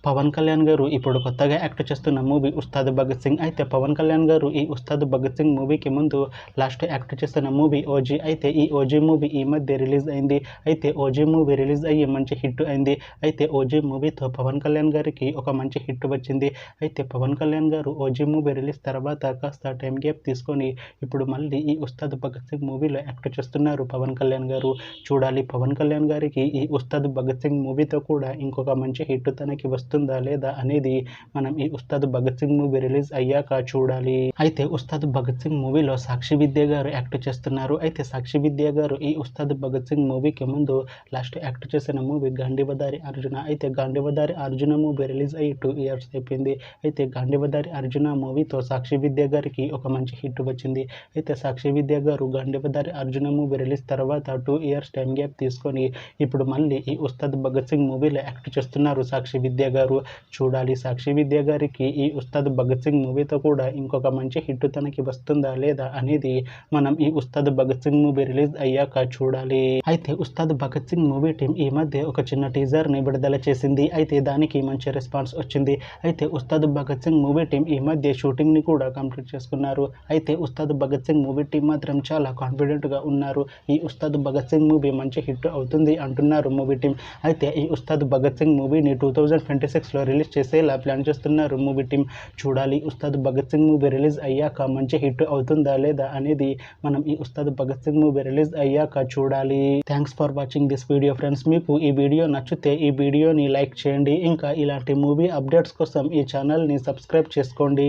పవన్ కళ్యాణ్ గారు ఇప్పుడు కొత్తగా యాక్ట్ చేస్తున్న మూవీ ఉస్తాద్ భగత్ సింగ్. అయితే పవన్ కళ్యాణ్ గారు ఈ ఉస్తాద్ భగత్ సింగ్ మూవీకి ముందు లాస్ట్ యాక్ట్ చేస్తున్న మూవీ ఓజీ. అయితే ఈ ఓజీ మూవీ ఈ మధ్య రిలీజ్ అయింది. అయితే ఓజీ మూవీ రిలీజ్ అయ్యి మంచి హిట్ అయింది. అయితే ఓజీ మూవీతో పవన్ కళ్యాణ్ గారికి ఒక మంచి హిట్ వచ్చింది. అయితే పవన్ కళ్యాణ్ గారు ఓజీ మూవీ రిలీజ్ తర్వాత కాస్త టైం గ్యాప్ తీసుకొని ఇప్పుడు మళ్ళీ ఈ ఉస్తాద్ భగత్ సింగ్ మూవీలో యాక్ట్ చేస్తున్నారు పవన్ కళ్యాణ్ గారు. చూడాలి పవన్ కళ్యాణ్ గారికి ఈ ఉస్తాద్ భగత్ సింగ్ మూవీతో కూడా ఇంకొక మంచి హిట్ తనకి వస్తుందా లేదా అనేది మనం ఈ ఉస్తాద్ భగత్ సింగ్ మూవీ రిలీజ్ అయ్యాక చూడాలి. అయితే ఉస్తాద్ భగత్ సింగ్ మూవీలో సాక్షి విద్య గారు యాక్ట్ చేస్తున్నారు. అయితే సాక్షి విద్య గారు ఈ ఉస్తాద్ భగత్ సింగ్ మూవీకి ముందు లాస్ట్ యాక్ట్ చేసిన మూవీ గాంధీవదారి అర్జున. అయితే గాంధీవదారి అర్జున మూవీ రిలీజ్ అయ్యి 2 years అయిపోయింది. అయితే గాంధీవదారి అర్జున మూవీతో సాక్షి విద్య గారికి ఒక మంచి హిట్ వచ్చింది. అయితే సాక్షి విద్య గారు గాంధీవదారి అర్జున మూవీ రిలీజ్ తర్వాత 2 years టైం గ్యాప్ తీసుకొని ఇప్పుడు మళ్ళీ ఈ ఉస్తాద్ భగత్ సింగ్ మూవీలో యాక్ట్ చేస్తున్నారు సాక్షి విద్య గారు. చూడాలి సాక్షి విద్య గారికి ఈ ఉస్తాద్ భగత్ సింగ్ మూవీతో కూడా ఇంకొక మంచి హిట్ తనకి వస్తుందా లేదా అనేది మనం ఈ ఉస్తాద్ భగత్ సింగ్ మూవీ రిలీజ్ అయ్యాక చూడాలి. అయితే ఉస్తాద్ భగత్ సింగ్ మూవీ టీం ఈ మధ్య ఒక చిన్న టీజర్ ని విడుదల చేసింది. అయితే దానికి మంచి రెస్పాన్స్ వచ్చింది. అయితే ఉస్తాద్ భగత్ సింగ్ మూవీ టీం ఈ మధ్య షూటింగ్ ని కూడా కంప్లీట్ చేసుకున్నారు. అయితే ఉస్తాద్ భగత్ సింగ్ మూవీ టీం మాత్రం చాలా కాన్ఫిడెంట్ గా ఉన్నారు. ఈ ఉస్తాద్ భగత్ సింగ్ మూవీ మంచి హిట్ అవుతుంది అంటున్నారు మూవీ టీం. అయితే ఈ ఉస్తాద్ భగత్ సింగ్ మూవీని 2026లో రిలీజ్ చేసేలా ప్లాన్ చేస్తున్నారు మూవీ టీం. చూడాలి ఉస్తాద్ భగత్ సింగ్ మూవీ రిలీజ్ అయ్యాక మంచి హిట్ అవుతుందా లేదా అనేది మనం ఈ ఉస్తాద్ భగత్ సింగ్ మూవీ రిలీజ్ అయ్యాక చూడాలి. Thanks for watching this video friends. మీకు ఈ వీడియో నచ్చితే ఈ వీడియోని లైక్ చేయండి. ఇంకా ఇలాంటి మూవీ అప్డేట్స్ కోసం ఈ ఛానల్ని సబ్స్క్రైబ్ చేసుకోండి.